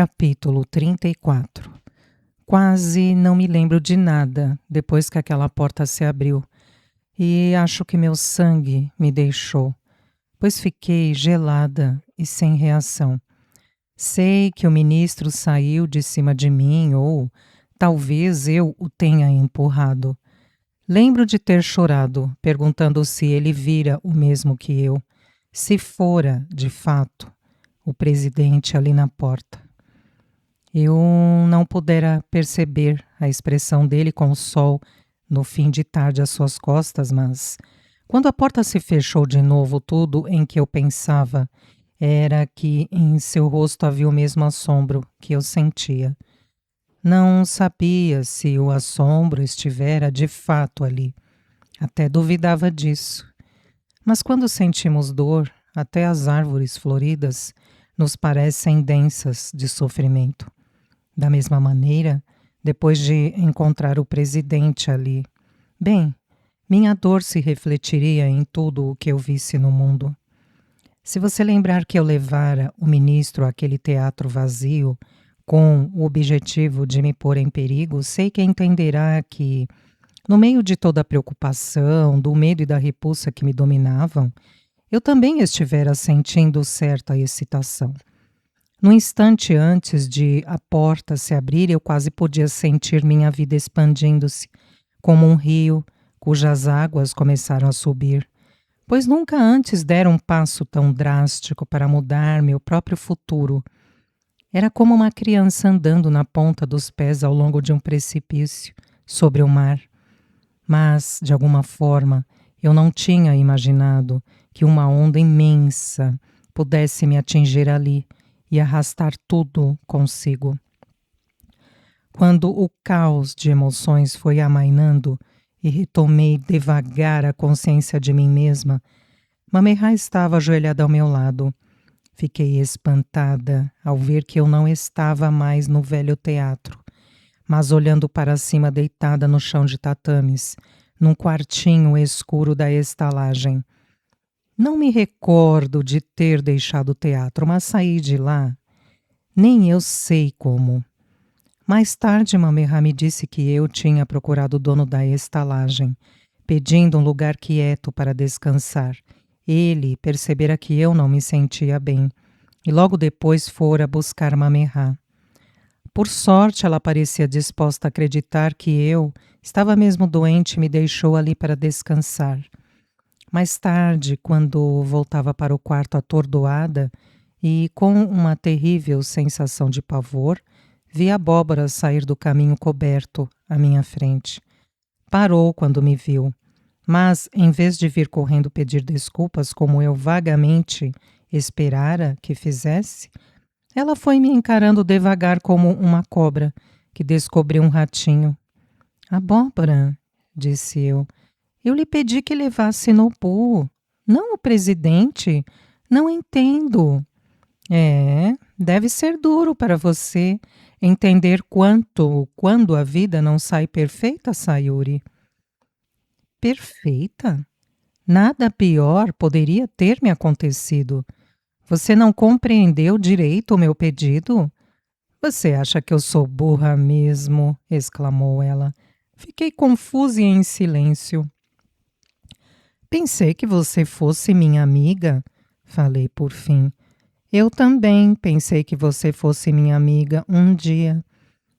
Capítulo 34. Quase não me lembro de nada depois que aquela porta se abriu, e acho que meu sangue me deixou, pois fiquei gelada e sem reação. Sei que o ministro saiu de cima de mim ou talvez eu o tenha empurrado. Lembro de ter chorado, perguntando se ele vira o mesmo que eu, se fora, de fato, o presidente ali na porta. Eu não pudera perceber a expressão dele com o sol no fim de tarde às suas costas, mas quando a porta se fechou de novo, tudo em que eu pensava era que em seu rosto havia o mesmo assombro que eu sentia. Não sabia se o assombro estivera de fato ali. Até duvidava disso. Mas quando sentimos dor, até as árvores floridas nos parecem densas de sofrimento. Da mesma maneira, depois de encontrar o presidente ali, bem, minha dor se refletiria em tudo o que eu visse no mundo. Se você lembrar que eu levara o ministro àquele teatro vazio com o objetivo de me pôr em perigo, sei que entenderá que, no meio de toda a preocupação, do medo e da repulsa que me dominavam, eu também estivera sentindo certa excitação. No instante antes de a porta se abrir, eu quase podia sentir minha vida expandindo-se, como um rio cujas águas começaram a subir, pois nunca antes dera um passo tão drástico para mudar meu próprio futuro. Era como uma criança andando na ponta dos pés ao longo de um precipício, sobre o mar. Mas, de alguma forma, eu não tinha imaginado que uma onda imensa pudesse me atingir ali e arrastar tudo consigo. Quando o caos de emoções foi amainando e retomei devagar a consciência de mim mesma, Mamerra estava ajoelhada ao meu lado. Fiquei espantada ao ver que eu não estava mais no velho teatro, mas olhando para cima deitada no chão de tatames, num quartinho escuro da estalagem. Não me recordo de ter deixado o teatro, mas saí de lá. Nem eu sei como. Mais tarde, Mamerra me disse que eu tinha procurado o dono da estalagem, pedindo um lugar quieto para descansar. Ele percebera que eu não me sentia bem, e logo depois fora buscar Mamerra. Por sorte, ela parecia disposta a acreditar que eu estava mesmo doente e me deixou ali para descansar. Mais tarde, quando voltava para o quarto atordoada e com uma terrível sensação de pavor, vi a abóbora sair do caminho coberto à minha frente. Parou quando me viu, mas em vez de vir correndo pedir desculpas como eu vagamente esperara que fizesse, ela foi me encarando devagar como uma cobra que descobriu um ratinho. "Abóbora", disse eu lhe pedi que levasse Nobu, não o presidente. Não entendo. Deve ser duro para você entender quando a vida não sai perfeita, Sayuri. Perfeita? Nada pior poderia ter me acontecido. Você não compreendeu direito o meu pedido? Você acha que eu sou burra mesmo? Exclamou ela. Fiquei confusa e em silêncio. Pensei que você fosse minha amiga, falei por fim. Eu também pensei que você fosse minha amiga um dia.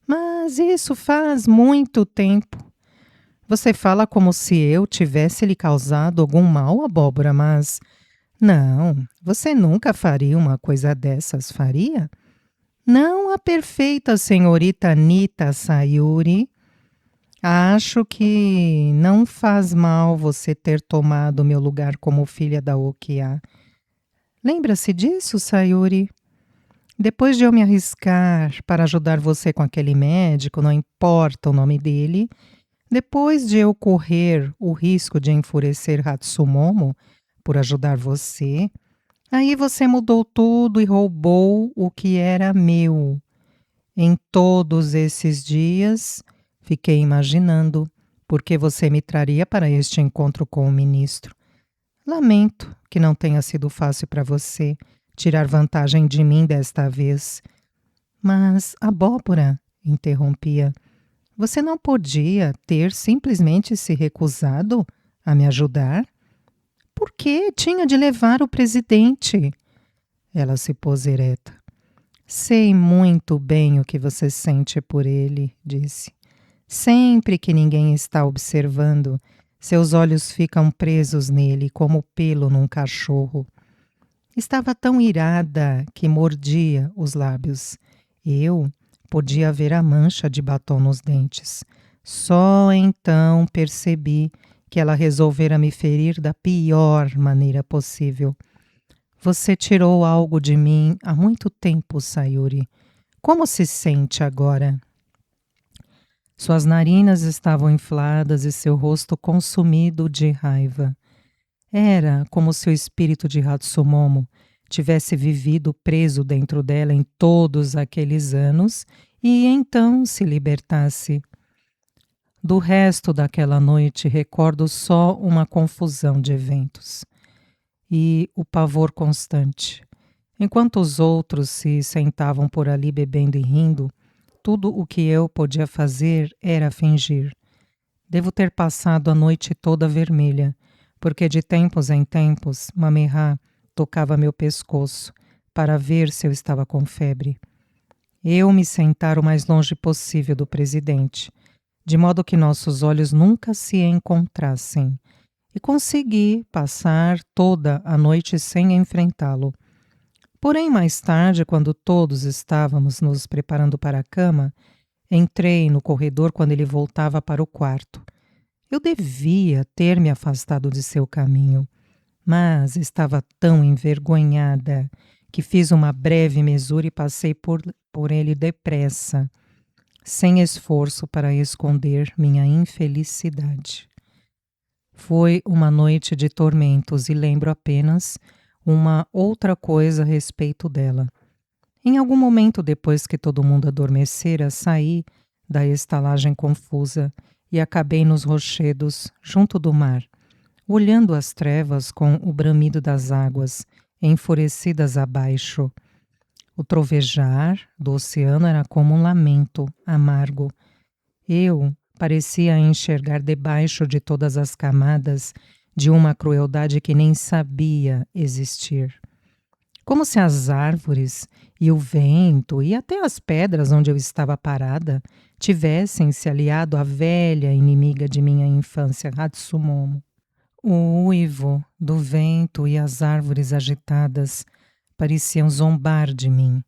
Mas isso faz muito tempo. Você fala como se eu tivesse lhe causado algum mal, abóbora, mas... Não, você nunca faria uma coisa dessas, faria? Não a perfeita senhorita Anita Sayuri. Acho que não faz mal você ter tomado meu lugar como filha da Okia. Lembra-se disso, Sayuri? Depois de eu me arriscar para ajudar você com aquele médico, não importa o nome dele, depois de eu correr o risco de enfurecer Hatsumomo por ajudar você, aí você mudou tudo e roubou o que era meu. Em todos esses dias, fiquei imaginando por que você me traria para este encontro com o ministro. Lamento que não tenha sido fácil para você tirar vantagem de mim desta vez. Mas, abóbora, interrompia, você não podia ter simplesmente se recusado a me ajudar? Por que tinha de levar o presidente? Ela se pôs ereta. Sei muito bem o que você sente por ele, disse. Sempre que ninguém está observando, seus olhos ficam presos nele como pelo num cachorro. Estava tão irada que mordia os lábios. Eu podia ver a mancha de batom nos dentes. Só então percebi que ela resolvera me ferir da pior maneira possível. Você tirou algo de mim há muito tempo, Sayuri. Como se sente agora? Suas narinas estavam infladas e seu rosto consumido de raiva. Era como se o espírito de Hatsumomo tivesse vivido preso dentro dela em todos aqueles anos e então se libertasse. Do resto daquela noite recordo só uma confusão de eventos e o pavor constante. Enquanto os outros se sentavam por ali bebendo e rindo, tudo o que eu podia fazer era fingir. Devo ter passado a noite toda vermelha, porque de tempos em tempos Mamerá tocava meu pescoço para ver se eu estava com febre. Eu me sentara o mais longe possível do presidente, de modo que nossos olhos nunca se encontrassem, e consegui passar toda a noite sem enfrentá-lo. Porém, mais tarde, quando todos estávamos nos preparando para a cama, entrei no corredor quando ele voltava para o quarto. Eu devia ter me afastado de seu caminho, mas estava tão envergonhada que fiz uma breve mesura e passei por ele depressa, sem esforço para esconder minha infelicidade. Foi uma noite de tormentos e lembro apenas uma outra coisa a respeito dela. Em algum momento depois que todo mundo adormecera, saí da estalagem confusa e acabei nos rochedos, junto do mar, olhando as trevas com o bramido das águas, enfurecidas abaixo. O trovejar do oceano era como um lamento amargo. Eu parecia enxergar debaixo de todas as camadas de uma crueldade que nem sabia existir. Como se as árvores e o vento e até as pedras onde eu estava parada tivessem se aliado à velha inimiga de minha infância, Hatsumomo. O uivo do vento e as árvores agitadas pareciam zombar de mim.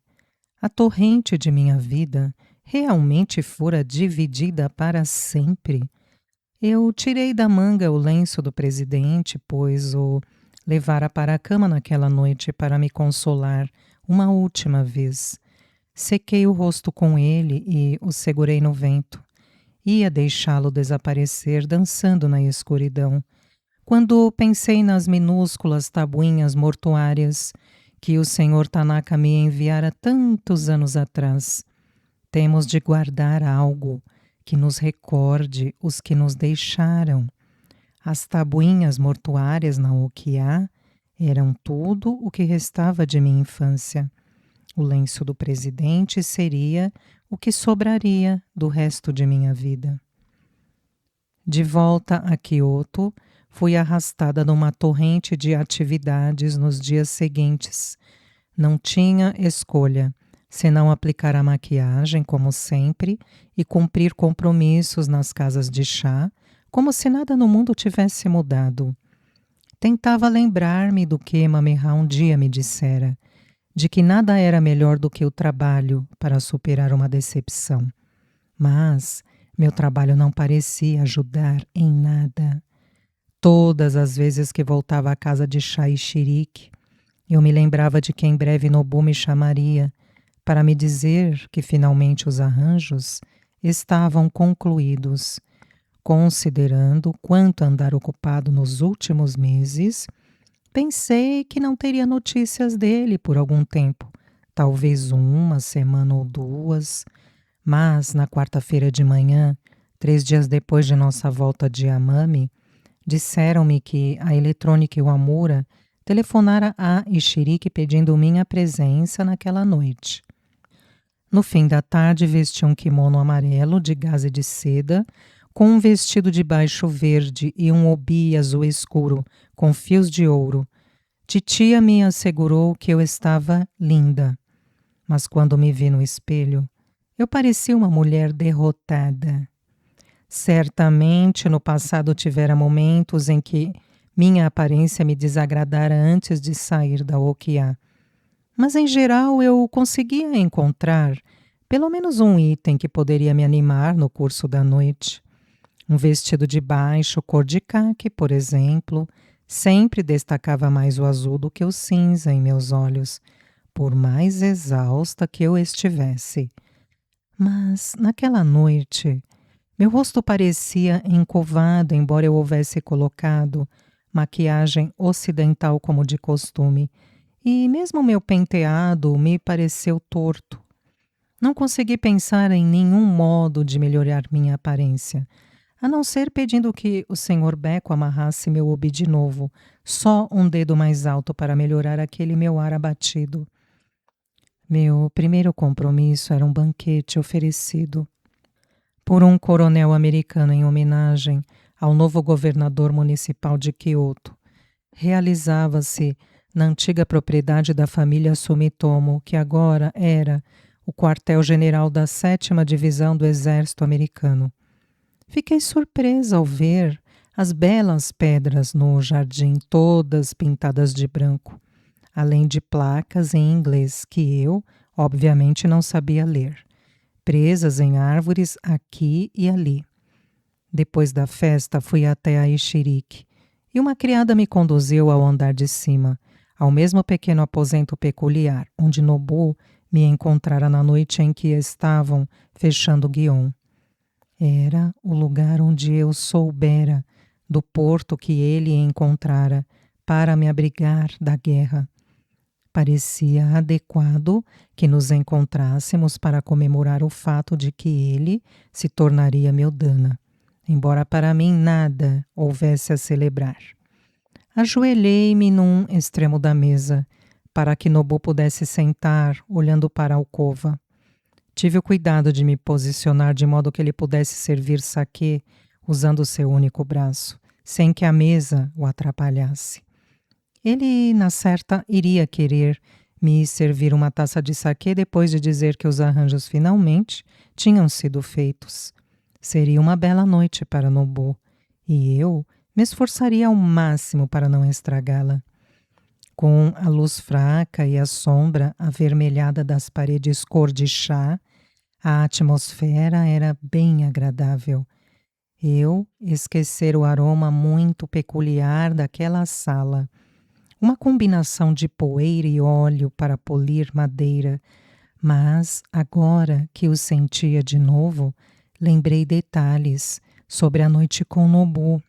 A torrente de minha vida realmente fora dividida para sempre. Eu tirei da manga o lenço do presidente, pois o levara para a cama naquela noite para me consolar uma última vez. Sequei o rosto com ele e o segurei no vento. Ia deixá-lo desaparecer dançando na escuridão, quando pensei nas minúsculas tabuinhas mortuárias que o senhor Tanaka me enviara tantos anos atrás. Temos de guardar algo que nos recorde os que nos deixaram. As tabuinhas mortuárias na Ukiá eram tudo o que restava de minha infância. O lenço do presidente seria o que sobraria do resto de minha vida. De volta a Kyoto, fui arrastada numa torrente de atividades nos dias seguintes. Não tinha escolha, senão aplicar a maquiagem, como sempre, e cumprir compromissos nas casas de chá, como se nada no mundo tivesse mudado. Tentava lembrar-me do que Mamerá um dia me dissera, de que nada era melhor do que o trabalho para superar uma decepção. Mas meu trabalho não parecia ajudar em nada. Todas as vezes que voltava à casa de chá e xerique, eu me lembrava de que em breve Nobu me chamaria para me dizer que finalmente os arranjos estavam concluídos. Considerando quanto andar ocupado nos últimos meses, pensei que não teria notícias dele por algum tempo, talvez uma semana ou duas, mas na quarta-feira de manhã, 3 dias depois de nossa volta de Amami, disseram-me que a eletrônica Iwamura telefonara a Ishiriki pedindo minha presença naquela noite. No fim da tarde, vesti um kimono amarelo de gaze de seda, com um vestido de baixo verde e um obi azul escuro, com fios de ouro. Titia me assegurou que eu estava linda, mas quando me vi no espelho, eu parecia uma mulher derrotada. Certamente no passado tivera momentos em que minha aparência me desagradara antes de sair da Okiá, mas em geral eu conseguia encontrar pelo menos um item que poderia me animar no curso da noite. Um vestido de baixo, cor de caque, por exemplo, sempre destacava mais o azul do que o cinza em meus olhos, por mais exausta que eu estivesse. Mas, naquela noite, meu rosto parecia encovado, embora eu houvesse colocado maquiagem ocidental como de costume, e mesmo meu penteado me pareceu torto. Não consegui pensar em nenhum modo de melhorar minha aparência, a não ser pedindo que o senhor Beco amarrasse meu obi de novo, só um dedo mais alto para melhorar aquele meu ar abatido. Meu primeiro compromisso era um banquete oferecido por um coronel americano em homenagem ao novo governador municipal de Kyoto. Realizava-se na antiga propriedade da família Sumitomo, que agora era o quartel-general da 7ª Divisão do Exército Americano. Fiquei surpresa ao ver as belas pedras no jardim, todas pintadas de branco, além de placas em inglês que eu, obviamente, não sabia ler, presas em árvores aqui e ali. Depois da festa, fui até a Ishiriki e uma criada me conduziu ao andar de cima, ao mesmo pequeno aposento peculiar, onde Nobu me encontrara na noite em que estavam fechando Gion. Era o lugar onde eu soubera do porto que ele encontrara para me abrigar da guerra. Parecia adequado que nos encontrássemos para comemorar o fato de que ele se tornaria meu Dana, embora para mim nada houvesse a celebrar. Ajoelhei-me num extremo da mesa, para que Nobu pudesse sentar, olhando para a alcova. Tive o cuidado de me posicionar de modo que ele pudesse servir saquê usando seu único braço, sem que a mesa o atrapalhasse. Ele, na certa, iria querer me servir uma taça de saquê depois de dizer que os arranjos finalmente tinham sido feitos. Seria uma bela noite para Nobu, e eu me esforçaria ao máximo para não estragá-la. Com a luz fraca e a sombra avermelhada das paredes cor de chá, a atmosfera era bem agradável. Eu esquecer o aroma muito peculiar daquela sala, uma combinação de poeira e óleo para polir madeira, mas agora que o sentia de novo, lembrei detalhes sobre a noite com Nobu.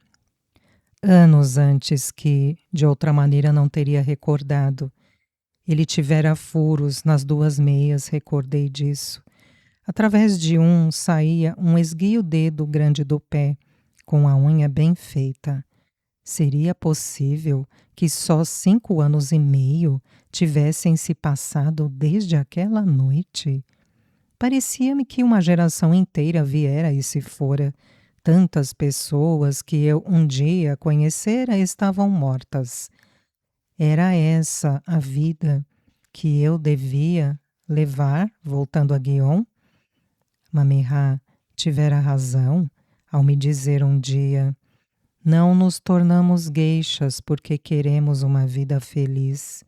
Anos antes que, de outra maneira, não teria recordado. Ele tivera furos nas duas meias, recordei disso. Através de um saía um esguio dedo grande do pé, com a unha bem feita. Seria possível que só 5 anos e meio tivessem se passado desde aquela noite? Parecia-me que uma geração inteira viera e se fora. Tantas pessoas que eu um dia conhecera estavam mortas. Era essa a vida que eu devia levar voltando a Gion? Mamerá tivera razão ao me dizer um dia: não nos tornamos geishas porque queremos uma vida feliz.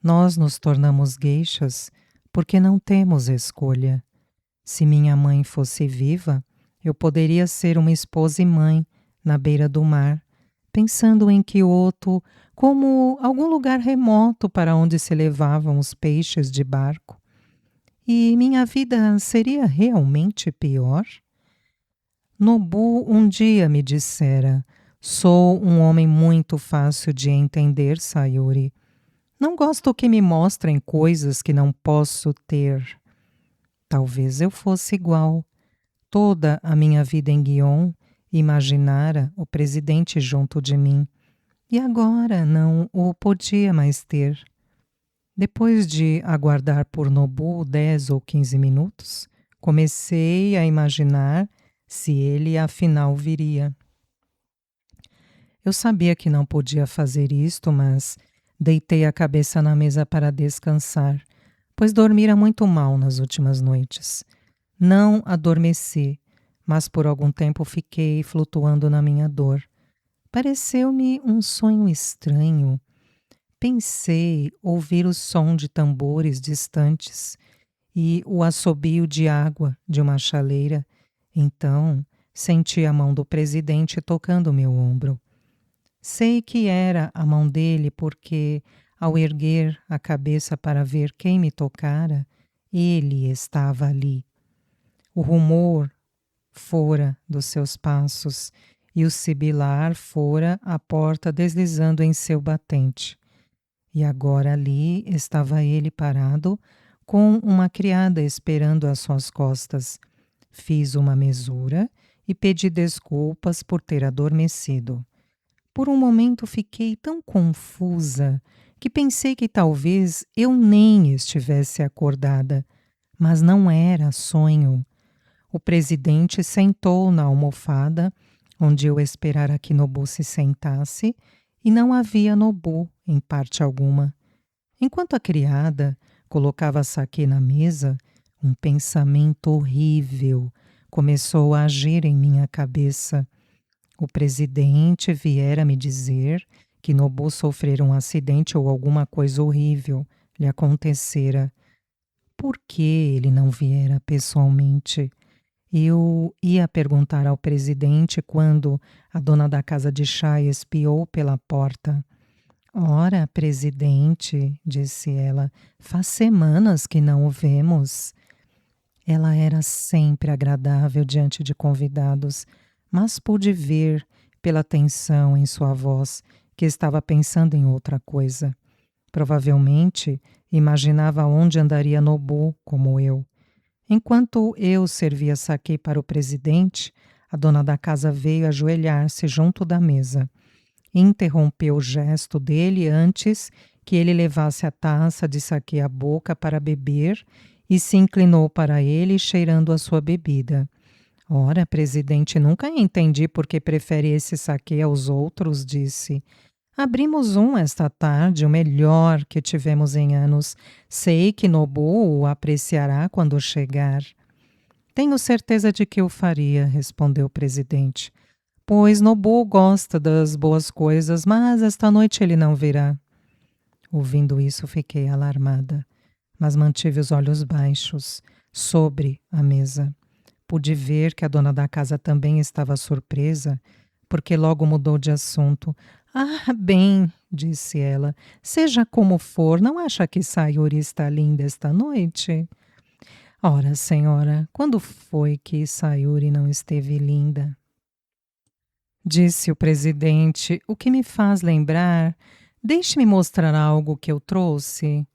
Nós nos tornamos geishas porque não temos escolha. Se minha mãe fosse viva, eu poderia ser uma esposa e mãe na beira do mar, pensando em Kyoto como algum lugar remoto para onde se levavam os peixes de barco. E minha vida seria realmente pior? Nobu um dia me dissera: sou um homem muito fácil de entender, Sayuri. Não gosto que me mostrem coisas que não posso ter. Talvez eu fosse igual. Toda a minha vida em Gion, imaginara o presidente junto de mim. E agora não o podia mais ter. Depois de aguardar por Nobu 10 ou 15 minutos, comecei a imaginar se ele afinal viria. Eu sabia que não podia fazer isto, mas deitei a cabeça na mesa para descansar, pois dormira muito mal nas últimas noites. Não adormeci, mas por algum tempo fiquei flutuando na minha dor. Pareceu-me um sonho estranho. Pensei ouvir o som de tambores distantes e o assobio de água de uma chaleira. Então, senti a mão do presidente tocando meu ombro. Sei que era a mão dele porque, ao erguer a cabeça para ver quem me tocara, ele estava ali. O rumor fora dos seus passos e o sibilar fora a porta deslizando em seu batente. E agora ali estava ele parado, com uma criada esperando às suas costas. Fiz uma mesura e pedi desculpas por ter adormecido. Por um momento fiquei tão confusa que pensei que talvez eu nem estivesse acordada, mas não era sonho. O presidente sentou na almofada onde eu esperara que Nobu se sentasse e não havia Nobu em parte alguma. Enquanto a criada colocava saquê na mesa, um pensamento horrível começou a agir em minha cabeça. O presidente viera me dizer que Nobu sofrera um acidente ou alguma coisa horrível lhe acontecera. Por que ele não viera pessoalmente? Eu ia perguntar ao presidente quando a dona da casa de chá espiou pela porta. Ora, presidente, disse ela, faz semanas que não o vemos. Ela era sempre agradável diante de convidados, mas pude ver, pela tensão em sua voz, que estava pensando em outra coisa. Provavelmente imaginava onde andaria Nobu, como eu. Enquanto eu servia saquê para o presidente, a dona da casa veio ajoelhar-se junto da mesa. Interrompeu o gesto dele antes que ele levasse a taça de saquê à boca para beber e se inclinou para ele, cheirando a sua bebida. Ora, presidente, nunca entendi por que prefere esse saquê aos outros, disse. Abrimos um esta tarde, o melhor que tivemos em anos. Sei que Nobu o apreciará quando chegar. Tenho certeza de que o faria, respondeu o presidente. Pois Nobu gosta das boas coisas, mas esta noite ele não virá. Ouvindo isso, fiquei alarmada, mas mantive os olhos baixos, sobre a mesa. Pude ver que a dona da casa também estava surpresa, porque logo mudou de assunto. Ah, bem, disse ela, seja como for, não acha que Sayuri está linda esta noite? Ora, senhora, quando foi que Sayuri não esteve linda? Disse o presidente, o que me faz lembrar. Deixe-me mostrar algo que eu trouxe.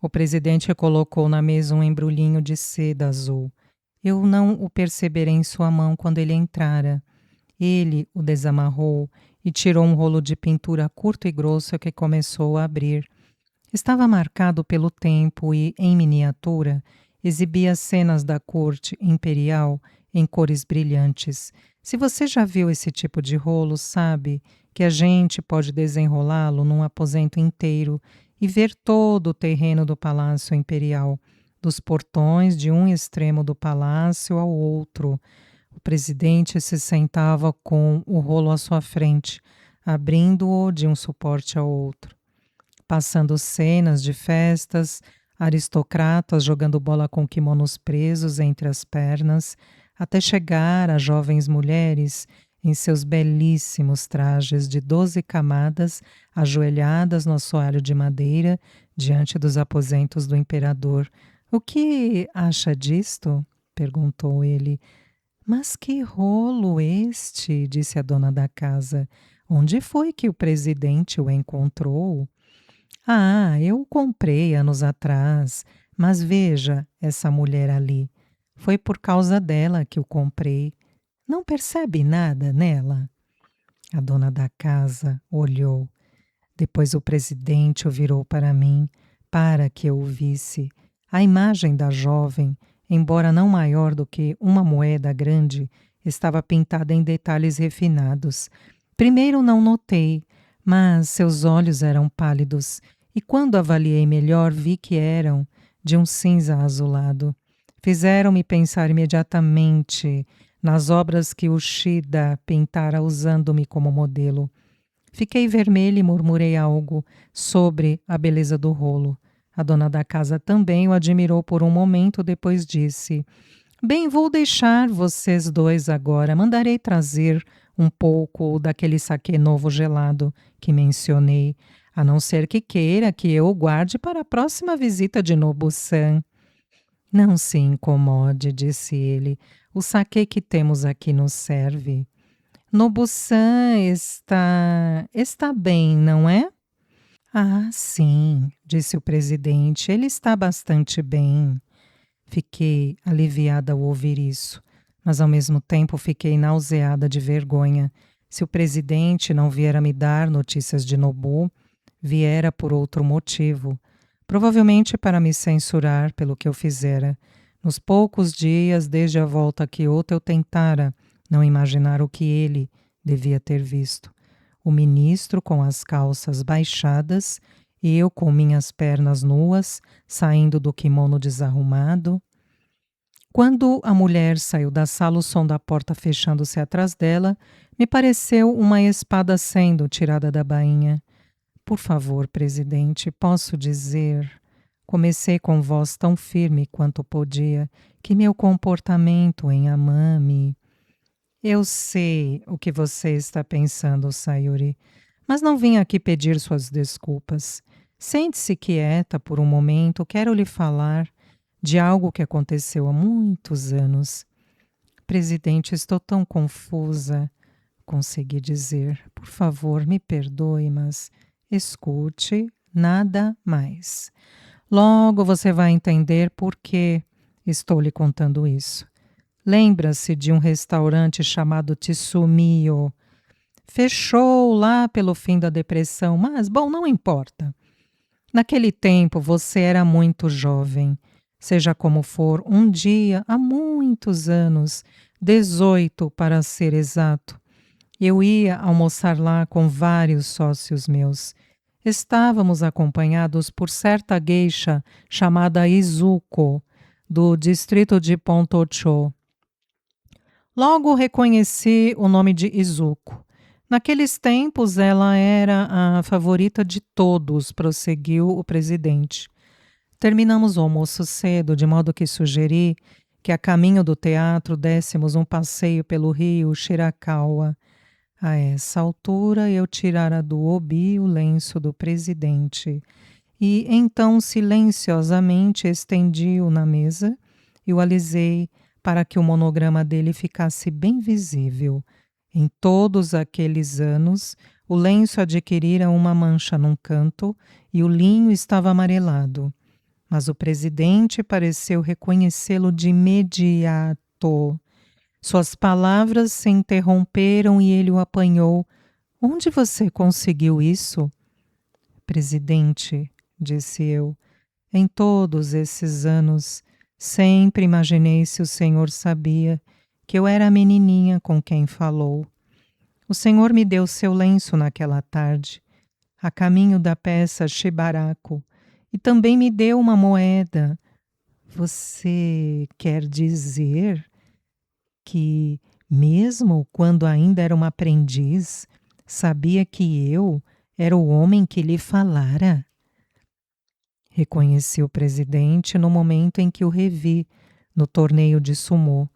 O presidente colocou na mesa um embrulhinho de seda azul. Eu não o perceberei em sua mão quando ele entrara. Ele o desamarrou e tirou um rolo de pintura curto e grosso que começou a abrir. Estava marcado pelo tempo e, em miniatura, exibia cenas da corte imperial em cores brilhantes. Se você já viu esse tipo de rolo, sabe que a gente pode desenrolá-lo num aposento inteiro e ver todo o terreno do Palácio Imperial, dos portões de um extremo do palácio ao outro. O presidente se sentava com o rolo à sua frente, abrindo-o de um suporte ao outro, passando cenas de festas, aristocratas jogando bola com kimonos presos entre as pernas, até chegar a jovens mulheres em seus belíssimos trajes de 12 camadas, ajoelhadas no assoalho de madeira, diante dos aposentos do imperador. O que acha disto? Perguntou ele. Mas que rolo este? Disse a dona da casa. Onde foi que o presidente o encontrou? Ah, eu o comprei anos atrás, mas veja essa mulher ali. Foi por causa dela que o comprei. Não percebe nada nela? A dona da casa olhou. Depois o presidente o virou para mim. para que eu o visse. A imagem da jovem, embora não maior do que uma moeda grande, estava pintada em detalhes refinados. Primeiro não notei, mas seus olhos eram pálidos, e quando avaliei melhor vi que eram de um cinza azulado. Fizeram-me pensar imediatamente nas obras que Ushida pintara usando-me como modelo. Fiquei vermelha e murmurei algo sobre a beleza do rolo. A dona da casa também o admirou por um momento, depois disse: Bem, vou deixar vocês dois agora. Mandarei trazer um pouco daquele saquê novo gelado que mencionei, a não ser que queira que eu o guarde para a próxima visita de Nobu-san. Não se incomode, disse ele. O saquê que temos aqui nos serve. Nobu-san está bem, não é? Ah, sim, disse o presidente. Ele está bastante bem. Fiquei aliviada ao ouvir isso, mas ao mesmo tempo fiquei nauseada de vergonha. Se o presidente não viera me dar notícias de Nobu, viera por outro motivo, provavelmente para me censurar pelo que eu fizera. Nos poucos dias desde a volta a Kyoto eu tentara não imaginar o que ele devia ter visto. O ministro com as calças baixadas e eu com minhas pernas nuas, saindo do kimono desarrumado. Quando a mulher saiu da sala, o som da porta fechando-se atrás dela me pareceu uma espada sendo tirada da bainha. Por favor, presidente, posso dizer... Comecei com voz tão firme quanto podia, que meu comportamento em Amami... Eu sei o que você está pensando, Sayuri, mas não vim aqui pedir suas desculpas. Sente-se quieta por um momento, quero lhe falar de algo que aconteceu há muitos anos. Presidente, estou tão confusa, consegui dizer. Por favor, me perdoe, mas escute, nada mais. Logo você vai entender por que estou lhe contando isso. Lembra-se de um restaurante chamado Tsumio. Fechou lá pelo fim da depressão, mas, bom, não importa. Naquele tempo você era muito jovem. Seja como for, um dia, há muitos anos, 18 para ser exato, eu ia almoçar lá com vários sócios meus. Estávamos acompanhados por certa geisha chamada Izuko, do distrito de Pontocho. Logo reconheci o nome de Izuko. Naqueles tempos ela era a favorita de todos, prosseguiu o presidente. Terminamos o almoço cedo, de modo que sugeri que a caminho do teatro dessemos um passeio pelo rio Shirakawa. A essa altura eu tirara do obi o lenço do presidente e então silenciosamente estendi-o na mesa e o alisei para que o monograma dele ficasse bem visível. Em todos aqueles anos, o lenço adquirira uma mancha num canto e o linho estava amarelado. Mas o presidente pareceu reconhecê-lo de imediato. Suas palavras se interromperam e ele o apanhou. Onde você conseguiu isso? Presidente, disse eu, em todos esses anos, sempre imaginei se o senhor sabia que eu era a menininha com quem falou. O senhor me deu seu lenço naquela tarde, a caminho da peça Shibaraku, e também me deu uma moeda. Você quer dizer que, mesmo quando ainda era uma aprendiz, sabia que eu era o homem que lhe falara? Reconheci o presidente no momento em que o revi no torneio de sumô.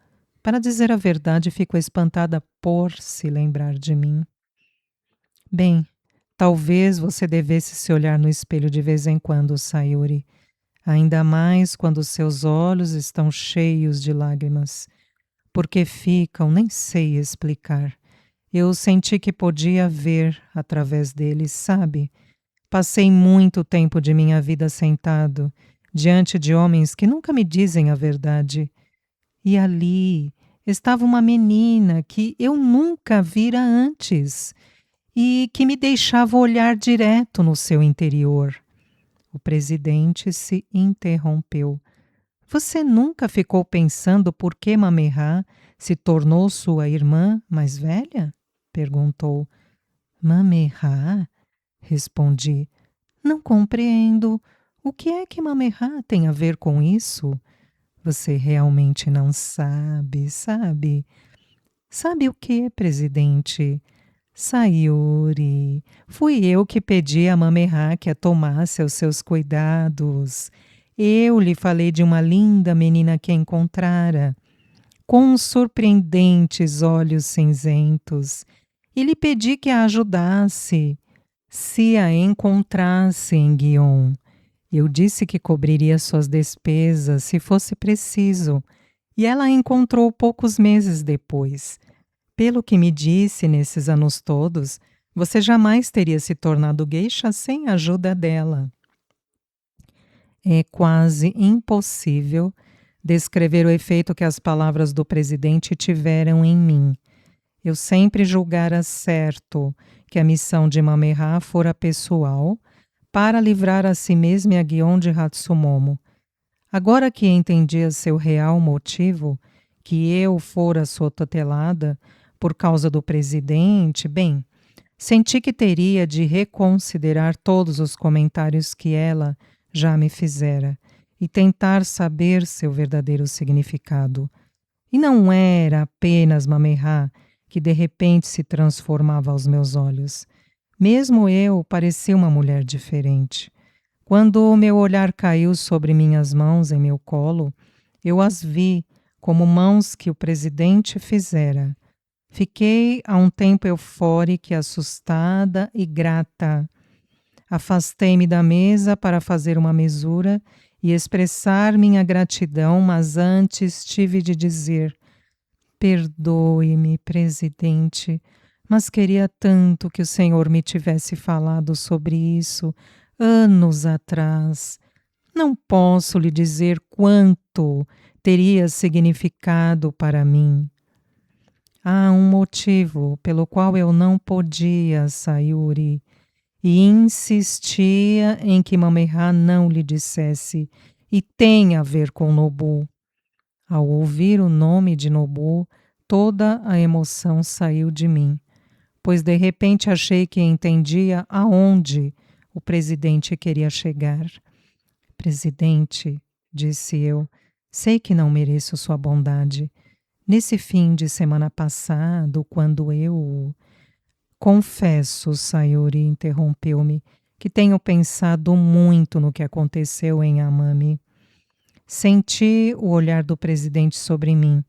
Para dizer a verdade, fico espantada por se lembrar de mim. Bem, talvez você devesse se olhar no espelho de vez em quando, Sayuri, ainda mais quando seus olhos estão cheios de lágrimas. Porque ficam, nem sei explicar. Eu senti que podia ver através deles, sabe? Passei muito tempo de minha vida sentado, diante de homens que nunca me dizem a verdade. E ali estava uma menina que eu nunca vira antes e que me deixava olhar direto no seu interior. O presidente se interrompeu. Você nunca ficou pensando por que Mamerá se tornou sua irmã mais velha? Perguntou. Mamerá? Respondi. Não compreendo. O que é que Mamerá tem a ver com isso? Você realmente não sabe, sabe? Sabe o que, presidente? Sayuri, fui eu que pedi a Mamerá que a tomasse aos seus cuidados. Eu lhe falei de uma linda menina que encontrara, com surpreendentes olhos cinzentos, e lhe pedi que a ajudasse, se a encontrasse em Guion. Eu disse que cobriria suas despesas se fosse preciso, e ela a encontrou poucos meses depois. Pelo que me disse nesses anos todos, você jamais teria se tornado geisha sem a ajuda dela. É quase impossível descrever o efeito que as palavras do presidente tiveram em mim. Eu sempre julgara certo que a missão de Mamerá fora pessoal para livrar a si mesma e a Gion de Hatsumomo. Agora que entendia seu real motivo, que eu fora sua tutelada por causa do presidente, bem, senti que teria de reconsiderar todos os comentários que ela já me fizera e tentar saber seu verdadeiro significado. E não era apenas Mamerá que de repente se transformava aos meus olhos. Mesmo eu parecia uma mulher diferente. Quando o meu olhar caiu sobre minhas mãos em meu colo, eu as vi como mãos que o presidente fizera. Fiquei a um tempo eufórica, assustada e grata. Afastei-me da mesa para fazer uma mesura e expressar minha gratidão, mas antes tive de dizer: perdoe-me, presidente, mas queria tanto que o senhor me tivesse falado sobre isso anos atrás. Não posso lhe dizer quanto teria significado para mim. Há um motivo pelo qual eu não podia, Sayuri, e insistia em que Mamerá não lhe dissesse, e tem a ver com Nobu. Ao ouvir o nome de Nobu, toda a emoção saiu de mim, pois de repente achei que entendia aonde o presidente queria chegar. Presidente, disse eu, sei que não mereço sua bondade. Nesse fim de semana passado, quando eu... Confesso, Sayuri interrompeu-me, que tenho pensado muito no que aconteceu em Amami. Senti o olhar do presidente sobre mim,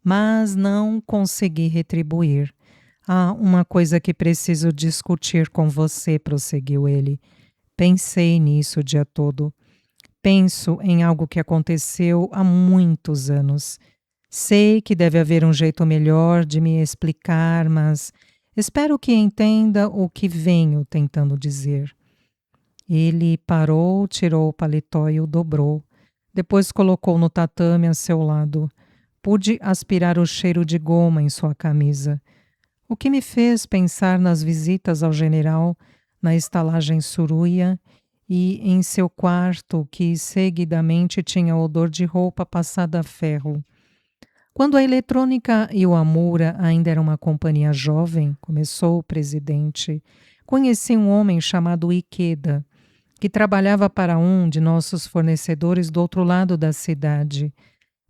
mas não consegui retribuir. Há uma coisa que preciso discutir com você, prosseguiu ele. Pensei nisso o dia todo. Penso em algo que aconteceu há muitos anos. Sei que deve haver um jeito melhor de me explicar, mas espero que entenda o que venho tentando dizer. Ele parou, tirou o paletó e o dobrou. Depois colocou no tatame a seu lado. Pude aspirar o cheiro de goma em sua camisa, o que me fez pensar nas visitas ao general na estalagem Suruya e em seu quarto, que seguidamente tinha odor de roupa passada a ferro. Quando a eletrônica e o Amura ainda eram uma companhia jovem, começou o presidente, conheci um homem chamado Ikeda, que trabalhava para um de nossos fornecedores do outro lado da cidade.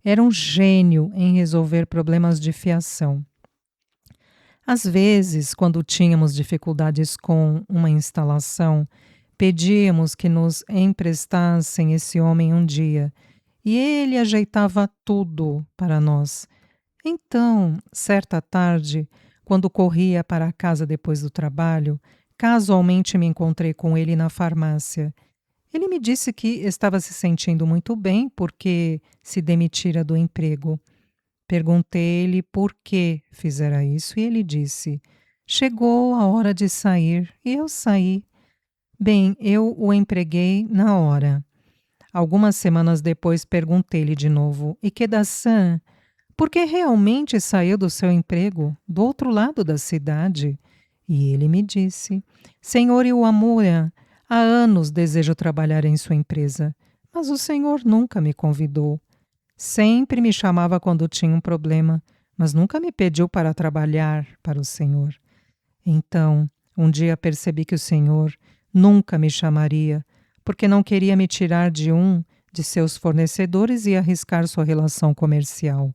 Era um gênio em resolver problemas de fiação. Às vezes, quando tínhamos dificuldades com uma instalação, pedíamos que nos emprestassem esse homem um dia, e ele ajeitava tudo para nós. Então, certa tarde, quando corria para a casa depois do trabalho, casualmente me encontrei com ele na farmácia. Ele me disse que estava se sentindo muito bem porque se demitira do emprego. Perguntei-lhe por que fizera isso e ele disse: chegou a hora de sair e eu saí. Bem, eu o empreguei na hora. Algumas semanas depois perguntei-lhe de novo: Ikeda-san, por que realmente saiu do seu emprego do outro lado da cidade? E ele me disse: Senhor Iwamura, Há anos desejo trabalhar em sua empresa, mas o senhor nunca me convidou. Sempre me chamava quando tinha um problema, mas nunca me pediu para trabalhar para o senhor. Então, um dia percebi que o senhor nunca me chamaria, porque não queria me tirar de um de seus fornecedores e arriscar sua relação comercial.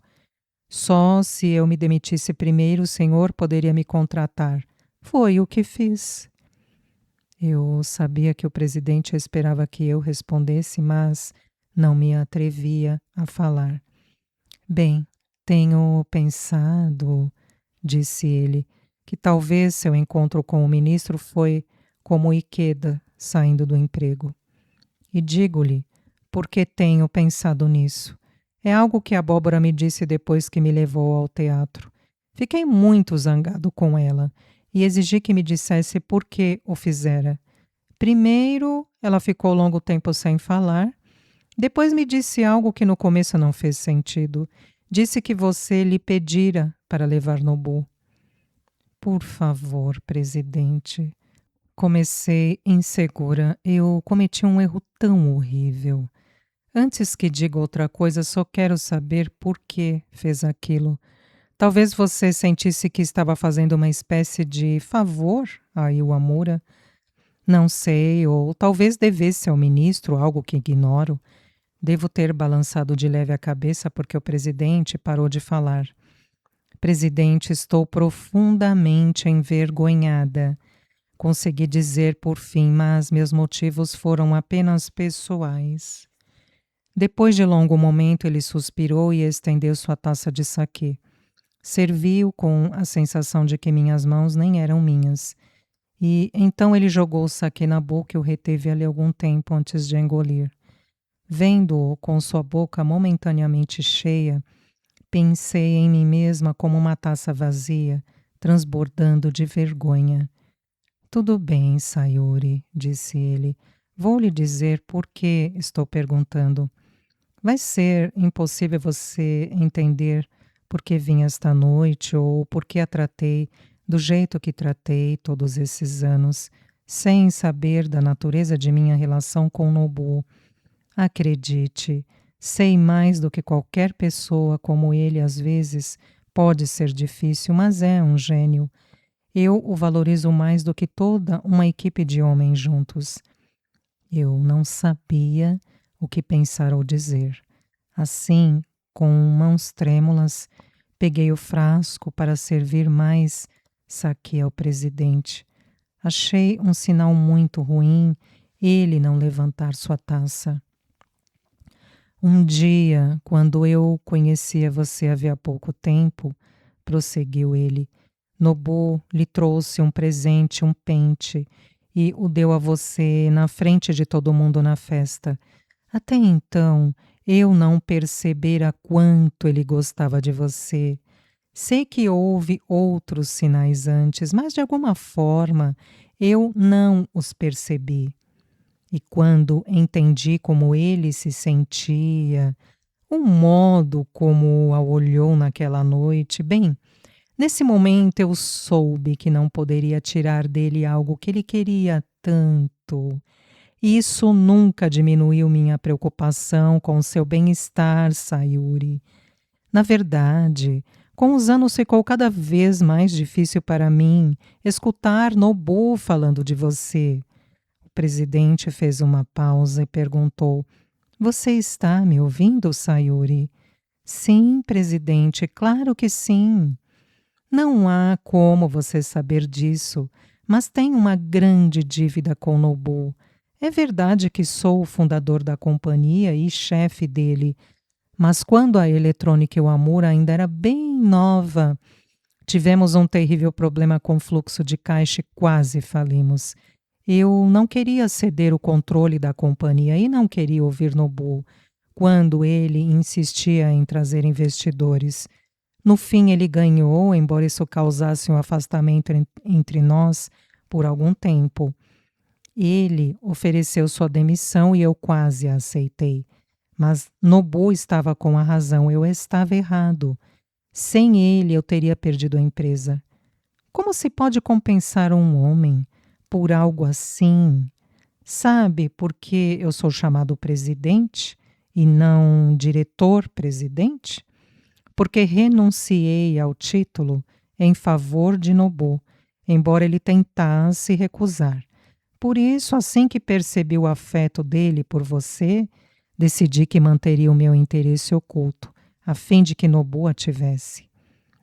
Só se eu me demitisse primeiro, o senhor poderia me contratar. Foi o que fiz. Eu sabia que o presidente esperava que eu respondesse, mas não me atrevia a falar. Bem, tenho pensado, disse ele, que talvez seu encontro com o ministro foi como Ikeda saindo do emprego. E digo-lhe, porque tenho pensado nisso. É algo que a abóbora me disse depois que me levou ao teatro. Fiquei muito zangado com ela e exigi que me dissesse por que o fizera. Primeiro, ela ficou longo tempo sem falar. Depois me disse algo que no começo não fez sentido. Disse que você lhe pedira para levar Nobu. Por favor, presidente. Comecei insegura. Eu cometi um erro tão horrível. Antes que diga outra coisa, só quero saber por que fez aquilo. Talvez você sentisse que estava fazendo uma espécie de favor a Iwamura. Não sei, ou talvez devesse ao ministro algo que ignoro. Devo ter balançado de leve a cabeça porque o presidente parou de falar. Presidente, estou profundamente envergonhada. Consegui dizer por fim, mas meus motivos foram apenas pessoais. Depois de longo momento, ele suspirou e estendeu sua taça de saquê. Serviu com a sensação de que minhas mãos nem eram minhas. E então ele jogou o saquê na boca e o reteve ali algum tempo antes de engolir. Vendo-o com sua boca momentaneamente cheia, pensei em mim mesma como uma taça vazia, transbordando de vergonha. Tudo bem, Sayuri, disse ele. Vou lhe dizer por que estou perguntando. Vai ser impossível você entender por que vim esta noite ou por que a tratei do jeito que tratei todos esses anos, sem saber da natureza de minha relação com Nobu. Acredite, sei mais do que qualquer pessoa como ele às vezes pode ser difícil, mas é um gênio. Eu o valorizo mais do que toda uma equipe de homens juntos. Eu não sabia o que pensar ou dizer. Assim, com mãos trêmulas, peguei o frasco para servir mais saquê ao presidente. Achei um sinal muito ruim ele não levantar sua taça. Um dia, quando eu conhecia você havia pouco tempo, prosseguiu ele, Nobu lhe trouxe um presente, um pente, e o deu a você na frente de todo mundo na festa. Até então, eu não percebera quanto ele gostava de você. Sei que houve outros sinais antes, mas de alguma forma eu não os percebi. E quando entendi como ele se sentia, o modo como a olhou naquela noite, bem, nesse momento eu soube que não poderia tirar dele algo que ele queria tanto. Isso nunca diminuiu minha preocupação com seu bem-estar, Sayuri. Na verdade, com os anos ficou cada vez mais difícil para mim escutar Nobu falando de você. O presidente fez uma pausa e perguntou: Você está me ouvindo, Sayuri? Sim, presidente, claro que sim. Não há como você saber disso, mas tenho uma grande dívida com Nobu. É verdade que sou o fundador da companhia e chefe dele, mas quando a Electronic Iwamura ainda era bem nova, tivemos um terrível problema com fluxo de caixa e quase falimos. Eu não queria ceder o controle da companhia e não queria ouvir Nobu quando ele insistia em trazer investidores. No fim, ele ganhou, embora isso causasse um afastamento entre nós por algum tempo. Ele ofereceu sua demissão e eu quase a aceitei. Mas Nobu estava com a razão, eu estava errado. Sem ele, eu teria perdido a empresa. Como se pode compensar um homem por algo assim? Sabe por que eu sou chamado presidente e não diretor-presidente? Porque renunciei ao título em favor de Nobu, embora ele tentasse recusar. Por isso, assim que percebi o afeto dele por você, decidi que manteria o meu interesse oculto, a fim de que Nobu a tivesse.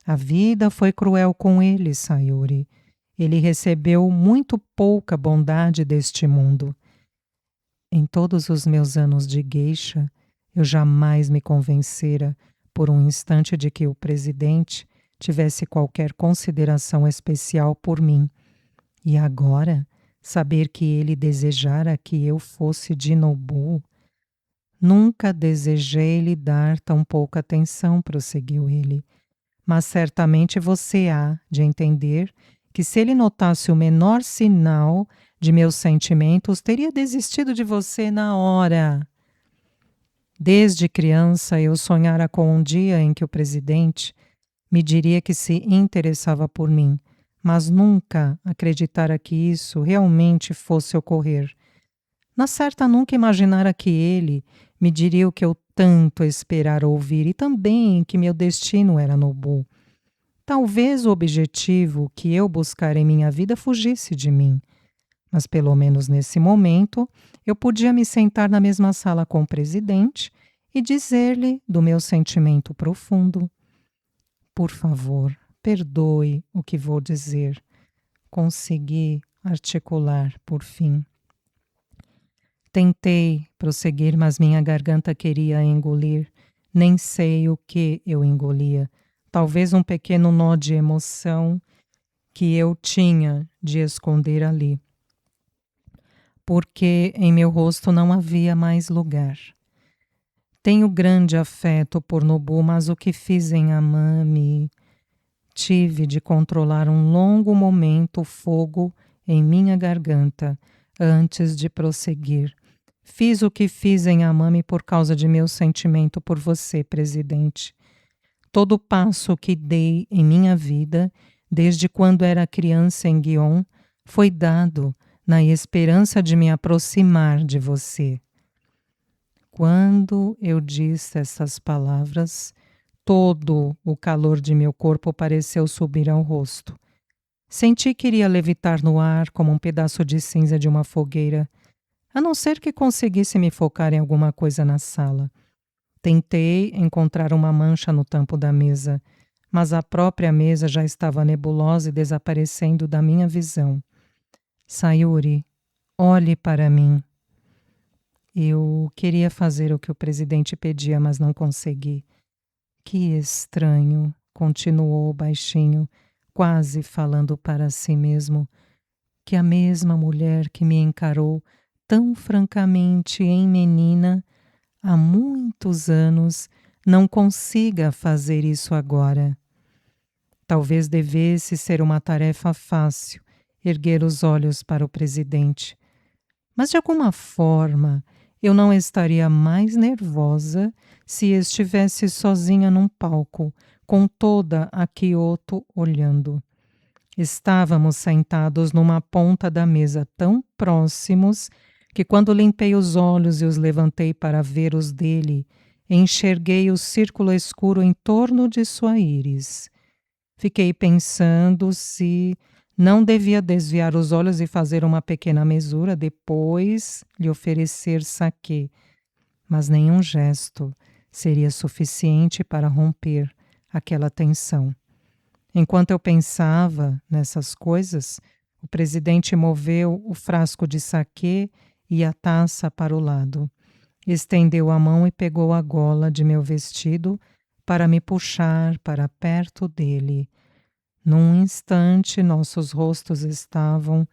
A vida foi cruel com ele, Sayuri. Ele recebeu muito pouca bondade deste mundo. Em todos os meus anos de geisha, eu jamais me convencera por um instante de que o presidente tivesse qualquer consideração especial por mim. E agora, saber que ele desejara que eu fosse de Nobu. Nunca desejei lhe dar tão pouca atenção, prosseguiu ele. Mas certamente você há de entender que se ele notasse o menor sinal de meus sentimentos, teria desistido de você na hora. Desde criança eu sonhara com um dia em que o presidente me diria que se interessava por mim, mas nunca acreditara que isso realmente fosse ocorrer. Na certa, nunca imaginara que ele me diria o que eu tanto esperara ouvir e também que meu destino era Nobu. Talvez o objetivo que eu buscara em minha vida fugisse de mim, mas pelo menos nesse momento eu podia me sentar na mesma sala com o presidente e dizer-lhe do meu sentimento profundo. Por favor, perdoe o que vou dizer. Consegui articular por fim. Tentei prosseguir, mas minha garganta queria engolir. Nem sei o que eu engolia. Talvez um pequeno nó de emoção que eu tinha de esconder ali. Porque em meu rosto não havia mais lugar. Tenho grande afeto por Nobu, mas o que fiz em Amami... Tive de controlar um longo momento o fogo em minha garganta antes de prosseguir. Fiz o que fiz em Amami por causa de meu sentimento por você, presidente. Todo passo que dei em minha vida, desde quando era criança em Guion, foi dado na esperança de me aproximar de você. Quando eu disse essas palavras, todo o calor de meu corpo pareceu subir ao rosto. Senti que iria levitar no ar como um pedaço de cinza de uma fogueira, a não ser que conseguisse me focar em alguma coisa na sala. Tentei encontrar uma mancha no tampo da mesa, mas a própria mesa já estava nebulosa e desaparecendo da minha visão. Sayuri, olhe para mim. Eu queria fazer o que o presidente pedia, mas não consegui. Que estranho, continuou baixinho, quase falando para si mesmo, que a mesma mulher que me encarou tão francamente em menina há muitos anos não consiga fazer isso agora. Talvez devesse ser uma tarefa fácil erguer os olhos para o presidente, mas de alguma forma eu não estaria mais nervosa se estivesse sozinha num palco, com toda a Kyoto olhando. Estávamos sentados numa ponta da mesa tão próximos que quando limpei os olhos e os levantei para ver os dele, enxerguei o círculo escuro em torno de sua íris. Fiquei pensando se não devia desviar os olhos e fazer uma pequena mesura, depois lhe oferecer saquê. Mas nenhum gesto seria suficiente para romper aquela tensão. Enquanto eu pensava nessas coisas, o presidente moveu o frasco de saquê e a taça para o lado. Estendeu a mão e pegou a gola de meu vestido para me puxar para perto dele. Num instante, nossos rostos estavam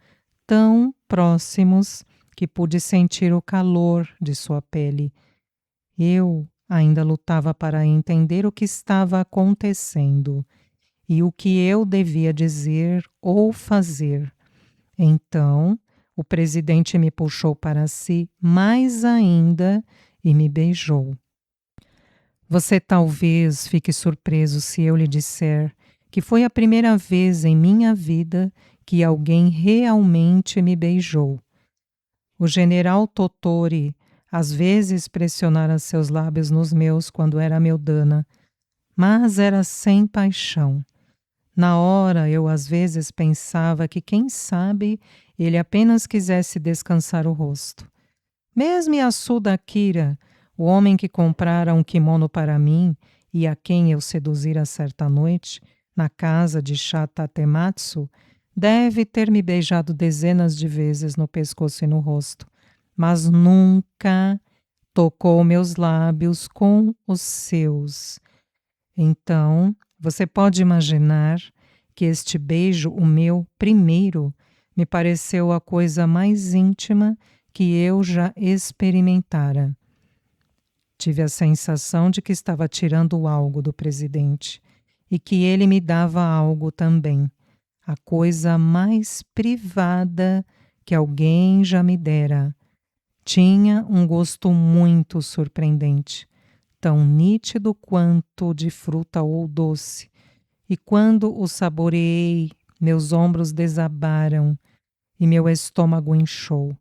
tão próximos que pude sentir o calor de sua pele. Eu ainda lutava para entender o que estava acontecendo e o que eu devia dizer ou fazer. Então, o presidente me puxou para si mais ainda e me beijou. Você talvez fique surpreso se eu lhe disser que foi a primeira vez em minha vida que alguém realmente me beijou. O general Totori às vezes pressionara seus lábios nos meus quando era meu dana, mas era sem paixão. Na hora eu às vezes pensava que, quem sabe, ele apenas quisesse descansar o rosto. Mesmo Yasuda Akira, o homem que comprara um kimono para mim e a quem eu seduzira certa noite, na casa de Shata Tematsu, deve ter me beijado dezenas de vezes no pescoço e no rosto, mas nunca tocou meus lábios com os seus. Então, você pode imaginar que este beijo, o meu primeiro, me pareceu a coisa mais íntima que eu já experimentara. Tive a sensação de que estava tirando algo do presidente e que ele me dava algo também, a coisa mais privada que alguém já me dera. Tinha um gosto muito surpreendente, tão nítido quanto de fruta ou doce, e quando o saboreei, meus ombros desabaram e meu estômago inchou,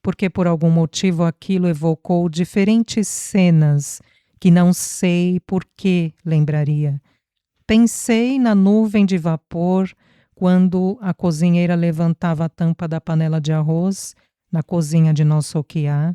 porque por algum motivo aquilo evocou diferentes cenas que não sei por que lembraria. Pensei na nuvem de vapor quando a cozinheira levantava a tampa da panela de arroz na cozinha de nosso Okiá.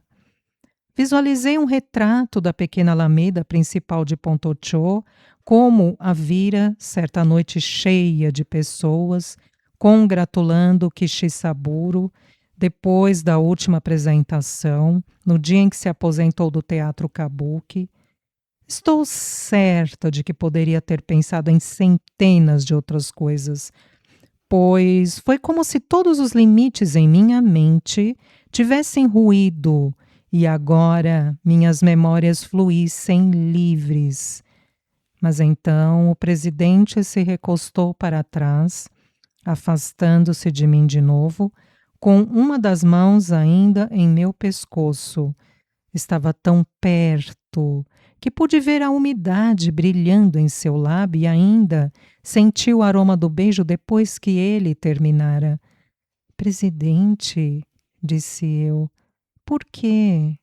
Visualizei um retrato da pequena alameda principal de Pontocho, como a vira certa noite cheia de pessoas, congratulando Kishisaburo, depois da última apresentação, no dia em que se aposentou do teatro Kabuki. Estou certa de que poderia ter pensado em centenas de outras coisas, pois foi como se todos os limites em minha mente tivessem ruído e agora minhas memórias fluíssem livres. Mas então o presidente se recostou para trás, afastando-se de mim de novo, com uma das mãos ainda em meu pescoço. Estava tão perto que pude ver a umidade brilhando em seu lábio e ainda senti o aroma do beijo depois que ele terminara. Presidente, disse eu, por quê?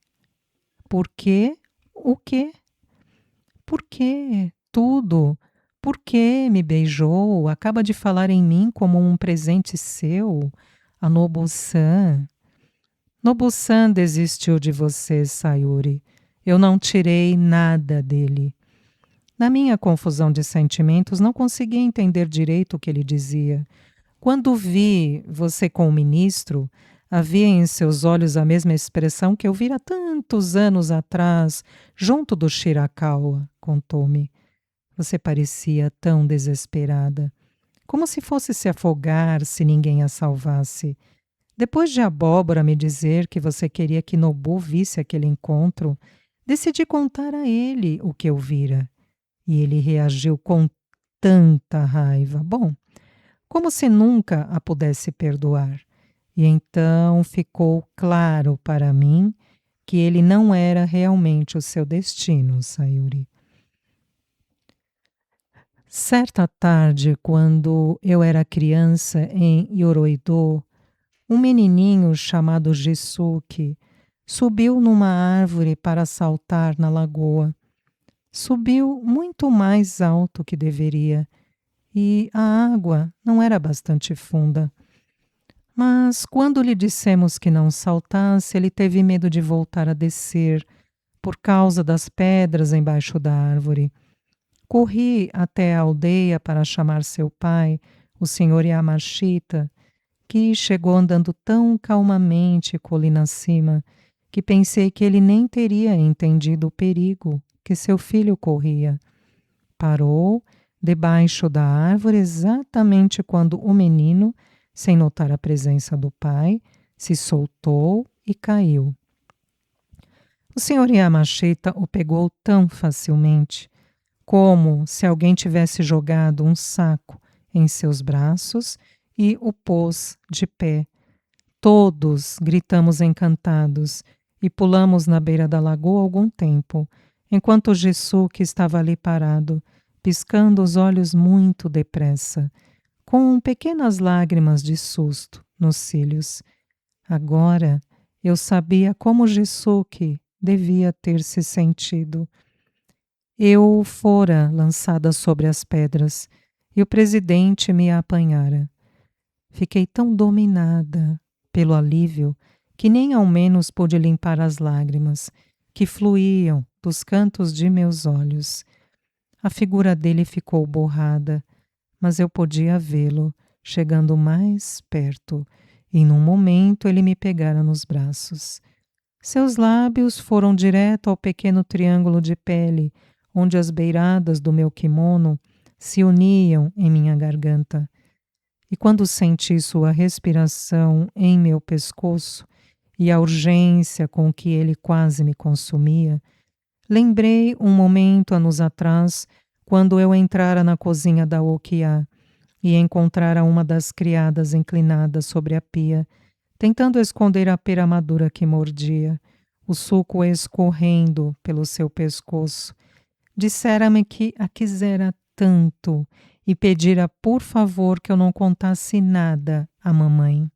Por quê? O quê? Por quê? Tudo. Por que me beijou? Acaba de falar em mim como um presente seu? A Nobu-san. Nobu-san desistiu de você, Sayuri. Eu não tirei nada dele. Na minha confusão de sentimentos, não consegui entender direito o que ele dizia. Quando vi você com o ministro, havia em seus olhos a mesma expressão que eu vira tantos anos atrás, junto do Shirakawa, contou-me. Você parecia tão desesperada, como se fosse se afogar se ninguém a salvasse. Depois de Abóbora me dizer que você queria que Nobu visse aquele encontro, decidi contar a ele o que eu vira. E ele reagiu com tanta raiva. Bom, como se nunca a pudesse perdoar. E então ficou claro para mim que ele não era realmente o seu destino, Sayuri. Certa tarde, quando eu era criança em Yoroido, um menininho chamado Jisuke subiu numa árvore para saltar na lagoa. Subiu muito mais alto que deveria e a água não era bastante funda. Mas quando lhe dissemos que não saltasse, ele teve medo de voltar a descer por causa das pedras embaixo da árvore. Corri até a aldeia para chamar seu pai, o senhor Yamashita, que chegou andando tão calmamente colina acima que pensei que ele nem teria entendido o perigo que seu filho corria. Parou debaixo da árvore exatamente quando o menino, sem notar a presença do pai, se soltou e caiu. O senhor Yamashita o pegou tão facilmente, como se alguém tivesse jogado um saco em seus braços e o pôs de pé. Todos gritamos encantados e pulamos na beira da lagoa algum tempo, enquanto Jisuke estava ali parado, piscando os olhos muito depressa, com pequenas lágrimas de susto nos cílios. Agora Eu sabia como Gisuke devia ter se sentido. Eu fora lançada sobre as pedras e o presidente me apanhara. Fiquei tão dominada pelo alívio que nem ao menos pude limpar as lágrimas que fluíam dos cantos de meus olhos. A figura dele ficou borrada, mas eu podia vê-lo chegando mais perto, e num momento ele me pegara nos braços. Seus lábios foram direto ao pequeno triângulo de pele, onde as beiradas do meu kimono se uniam em minha garganta. E quando senti sua respiração em meu pescoço e a urgência com que ele quase me consumia, lembrei um momento anos atrás, quando eu entrara na cozinha da Okiá e encontrara uma das criadas inclinada sobre a pia, tentando esconder a pera madura que mordia, o suco escorrendo pelo seu pescoço. Dissera-me que a quisera tanto e pedira por favor que eu não contasse nada à mamãe.